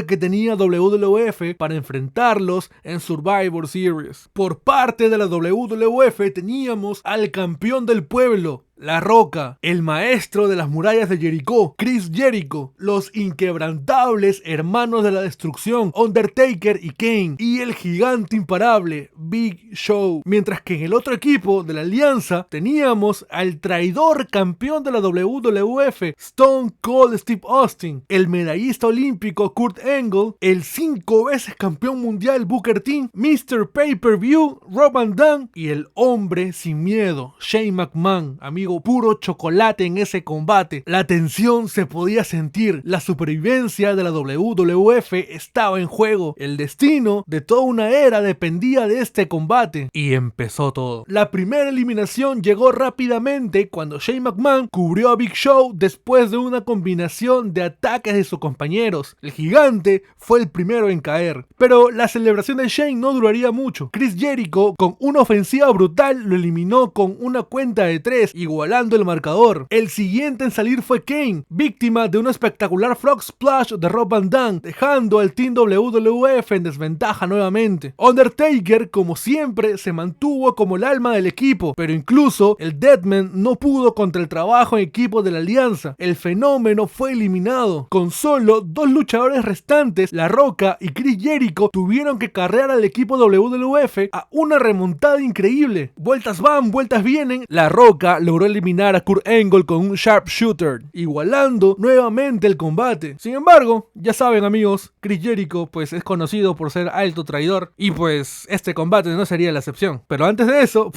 que tenía WWF para enfrentarlos en Survivor Series. Por parte de la WWF teníamos al campeón del pueblo, La Roca, el maestro de las murallas de Jericó, Chris Jericho, los inquebrantables hermanos de la destrucción, Undertaker y Kane, y el gigante imparable, Big Show. Mientras que en el otro equipo de la alianza teníamos al traidor campeón de la WWF, Stone Cold Steve Austin, el medallista olímpico Kurt Angle, el 5 veces campeón mundial Booker T, Mr. Pay-Per-View Rob Van Dam y el hombre sin miedo, Shane McMahon. Amigo, puro chocolate en ese combate. La tensión se podía sentir, la supervivencia de la WWF estaba en juego, el destino de toda una era dependía de este combate. Y empezó todo. La primera eliminación llegó rápidamente cuando Shane McMahon cubrió a Big Show después de una combinación de ataques de sus compañeros. El gigante fue el primero en caer, pero la celebración de Shane no duraría mucho. Chris Jericho, con una ofensiva brutal, lo eliminó con una cuenta de 3, igualando el marcador. El siguiente en salir fue Kane, víctima de un espectacular frog splash de Rob Van Dam, dejando al Team WWF en desventaja nuevamente. Undertaker, como siempre, se mantuvo como el alma del equipo, pero incluso el Deadman no pudo contra el trabajo en equipo de la alianza. El fenómeno fue eliminado. Con solo 2 luchadores restantes, La Roca y Chris Jericho tuvieron que carrear al equipo WWF a una remontada increíble. Vueltas van, vueltas vienen. La Roca logró eliminar a Kurt Angle con un sharpshooter, igualando nuevamente el combate. Sin embargo, ya saben amigos, Chris Jericho pues es conocido por ser alto traidor y pues este combate no sería la excepción. Pero antes de eso,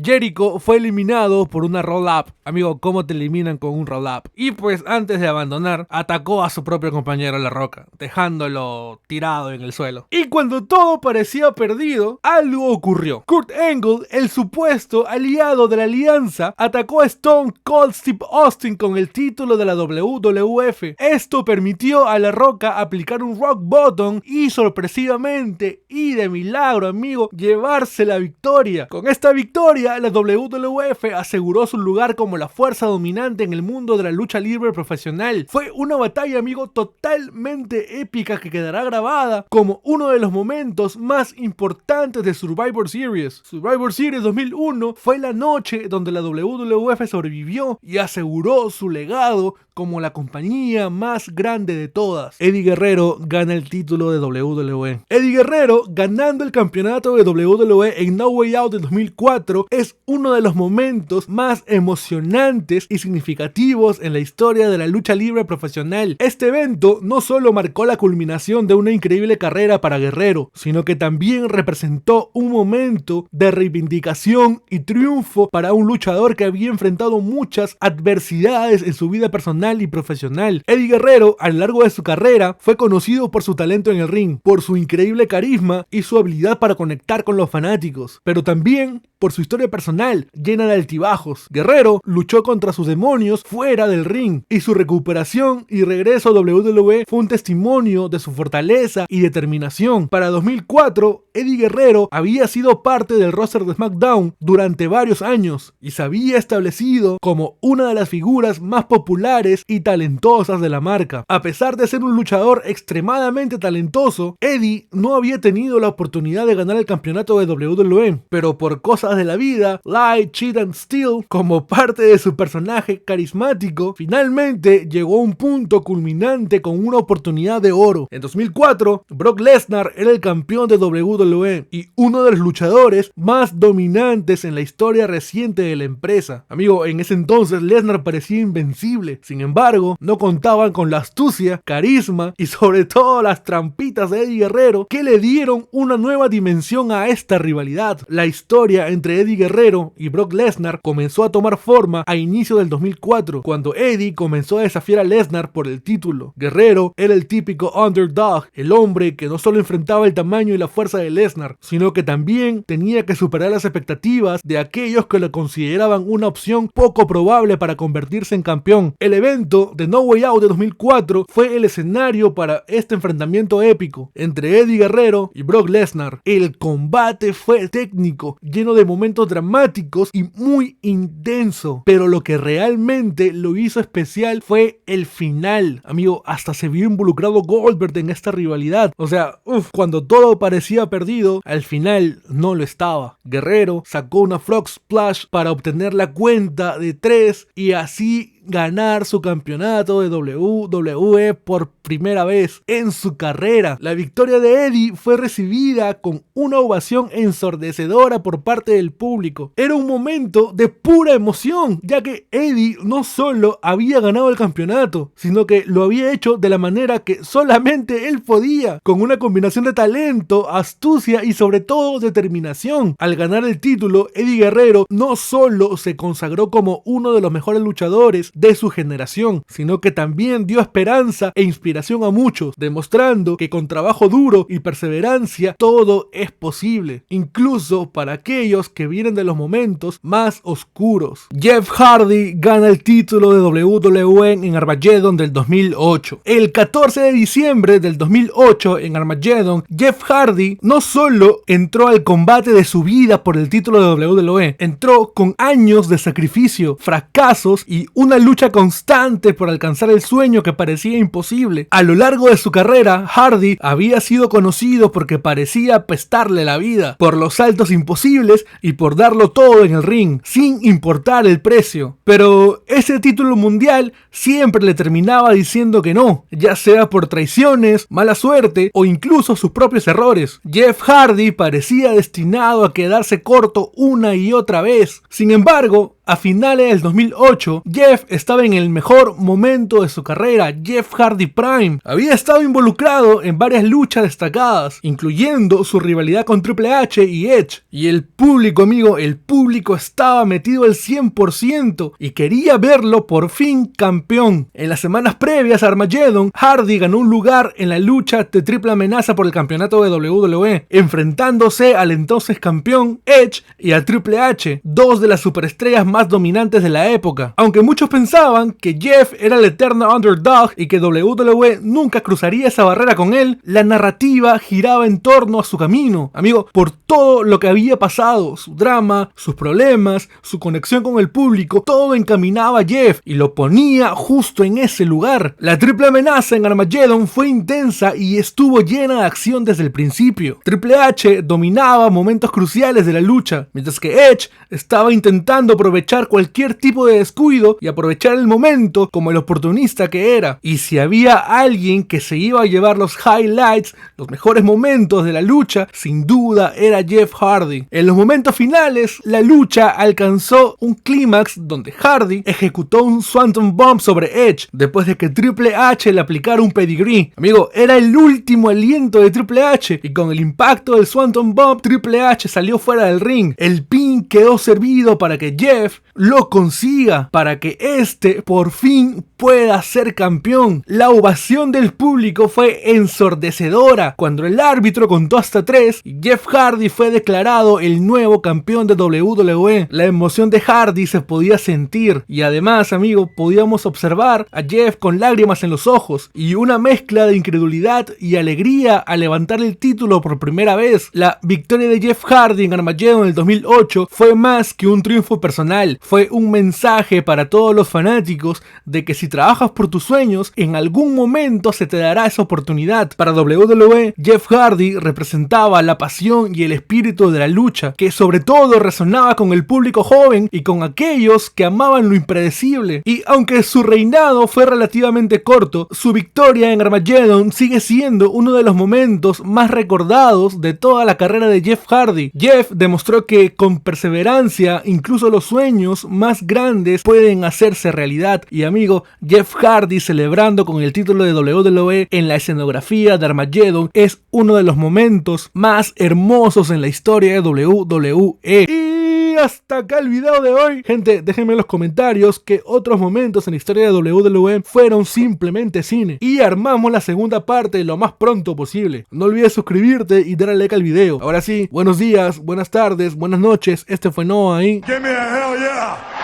Jericho fue eliminado por una roll-up. Amigo, ¿cómo te eliminan con un roll-up? Y pues antes de abandonar, atacó a su propio compañero La Roca, dejándolo tirado en el suelo. Y cuando todo parecía perdido, algo ocurrió. Kurt Angle, el supuesto aliado de la alianza, atacó a Stone Cold Steve Austin con el título de la WWF. Esto permitió a La Roca aplicar un rock bottom y sorpresivamente y de milagro, amigo, llevarse la victoria. Con esta victoria, la WWF aseguró su lugar como la fuerza dominante en el mundo de la lucha libre profesional. Fue una batalla, amigo, totalmente épica que quedará grabada como uno de los momentos más importantes de Survivor Series. Survivor Series 2001 fue la noche donde la WWF sobrevivió y aseguró su legado como la compañía más grande de todas. Eddie Guerrero gana el título de WWE. Eddie Guerrero ganando el campeonato de WWE en No Way Out de 2004 es uno de los momentos más emocionantes y significativos en la historia de la lucha libre profesional. Este evento no solo marcó la culminación de una increíble carrera para Guerrero, sino que también representó un momento de reivindicación y triunfo para un luchador que había enfrentado muchas adversidades en su vida personal y profesional. Eddie Guerrero, a lo largo de su carrera, fue conocido por su talento en el ring, por su increíble carisma y su habilidad para conectar con los fanáticos, pero también por su historia personal, llena de altibajos. Guerrero luchó contra sus demonios fuera del ring, y su recuperación y regreso a WWE fue un testimonio de su fortaleza y determinación. Para 2004, Eddie Guerrero había sido parte del roster de SmackDown durante varios años, y se había establecido como una de las figuras más populares populares y talentosas de la marca. A pesar de ser un luchador extremadamente talentoso, Eddie no había tenido la oportunidad de ganar el campeonato de WWE, pero por cosas de la vida, Lie, Cheat and Steal, como parte de su personaje carismático, finalmente llegó a un punto culminante con una oportunidad de oro. En 2004, Brock Lesnar era el campeón de WWE y uno de los luchadores más dominantes en la historia reciente de la empresa. Amigo, en ese entonces Lesnar parecía invencible. Sin embargo, no contaban con la astucia, carisma y sobre todo las trampitas de Eddie Guerrero que le dieron una nueva dimensión a esta rivalidad. La historia entre Eddie Guerrero y Brock Lesnar comenzó a tomar forma a inicio del 2004, cuando Eddie comenzó a desafiar a Lesnar por el título. Guerrero era el típico underdog, el hombre que no solo enfrentaba el tamaño y la fuerza de Lesnar, sino que también tenía que superar las expectativas de aquellos que lo consideraban una opción poco probable para convertirse en campeón. El evento de No Way Out de 2004 fue el escenario para este enfrentamiento épico entre Eddie Guerrero y Brock Lesnar. El combate fue técnico, lleno de momentos dramáticos y muy intenso, pero lo que realmente lo hizo especial fue el final. Amigo, hasta se vio involucrado Goldberg en esta rivalidad. O sea, cuando todo parecía perdido, al final no lo estaba. Guerrero sacó una Frog Splash para obtener la cuenta de 3 y así ganar su campeonato de WWE por primera vez en su carrera. La victoria de Eddie fue recibida con una ovación ensordecedora por parte del público. Era un momento de pura emoción, ya que Eddie no solo había ganado el campeonato, sino que lo había hecho de la manera que solamente él podía, con una combinación de talento, astucia y sobre todo determinación. Al ganar el título, Eddie Guerrero no solo se consagró como uno de los mejores luchadores de su generación, sino que también dio esperanza e inspiración a muchos, demostrando que con trabajo duro y perseverancia todo es posible, incluso para aquellos que vienen de los momentos más oscuros. Jeff Hardy gana el título de WWE en Armageddon del 2008. El 14 de diciembre del 2008 en Armageddon, Jeff Hardy no solo entró al combate de su vida por el título de WWE, entró con años de sacrificio, fracasos y una lucha constante por alcanzar el sueño que parecía imposible. A lo largo de su carrera, Hardy había sido conocido porque parecía apestarle la vida, por los saltos imposibles y por darlo todo en el ring, sin importar el precio. Pero ese título mundial siempre le terminaba diciendo que no, ya sea por traiciones, mala suerte o incluso sus propios errores. Jeff Hardy parecía destinado a quedarse corto una y otra vez. Sin embargo, a finales del 2008, Jeff estaba en el mejor momento de su carrera. Jeff Hardy Prime había estado involucrado en varias luchas destacadas, incluyendo su rivalidad con Triple H y Edge. Y el público, amigo, el público estaba metido al 100% y quería verlo por fin campeón. En las semanas previas a Armageddon, Hardy ganó un lugar en la lucha de triple amenaza por el campeonato de WWE, enfrentándose al entonces campeón Edge y a Triple H, dos de las superestrellas más dominantes de la época. Aunque muchos pensaban que Jeff era el eterno underdog y que WWE nunca cruzaría esa barrera con él, la narrativa giraba en torno a su camino. Amigo, por todo lo que había pasado, su drama, sus problemas, su conexión con el público, todo encaminaba a Jeff y lo ponía justo en ese lugar. La triple amenaza en Armageddon fue intensa y estuvo llena de acción desde el principio. Triple H dominaba momentos cruciales de la lucha, mientras que Edge estaba intentando aprovechar cualquier tipo de descuido y aprovechar el momento como el oportunista que era. Y si había alguien que se iba a llevar los highlights, los mejores momentos de la lucha, sin duda era Jeff Hardy. En los momentos finales, la lucha alcanzó un clímax donde Hardy ejecutó un Swanton Bomb sobre Edge después de que Triple H le aplicara un pedigree. Amigo, era el último aliento de Triple H y con el impacto del Swanton Bomb, Triple H salió fuera del ring. El pin quedó servido para que Jeff lo consiga, para que este por fin pueda ser campeón. La ovación del público fue ensordecedora cuando el árbitro contó hasta 3 y Jeff Hardy fue declarado el nuevo campeón de WWE. La emoción de Hardy se podía sentir y además, amigo, podíamos observar a Jeff con lágrimas en los ojos y una mezcla de incredulidad y alegría al levantar el título por primera vez. La victoria de Jeff Hardy en Armageddon en el 2008 fue más que un triunfo personal. final. Fue un mensaje para todos los fanáticos de que si trabajas por tus sueños, en algún momento se te dará esa oportunidad. Para WWE, Jeff Hardy representaba la pasión y el espíritu de la lucha, que sobre todo resonaba con el público joven y con aquellos que amaban lo impredecible. Y aunque su reinado fue relativamente corto, su victoria en Armageddon sigue siendo uno de los momentos más recordados de toda la carrera de Jeff Hardy. Jeff demostró que con perseverancia incluso los sueños más grandes pueden hacerse realidad. Y amigo, Jeff Hardy celebrando con el título de WWE en la escenografía de Armageddon es uno de los momentos más hermosos en la historia de WWE. Y hasta acá el video de hoy. Gente, déjenme en los comentarios qué otros momentos en la historia de WWE fueron simplemente cine. Y armamos la segunda parte lo más pronto posible. No olvides suscribirte y darle like al video. Ahora sí, buenos días, buenas tardes, buenas noches. Este fue Noah y...
Give me a hell yeah.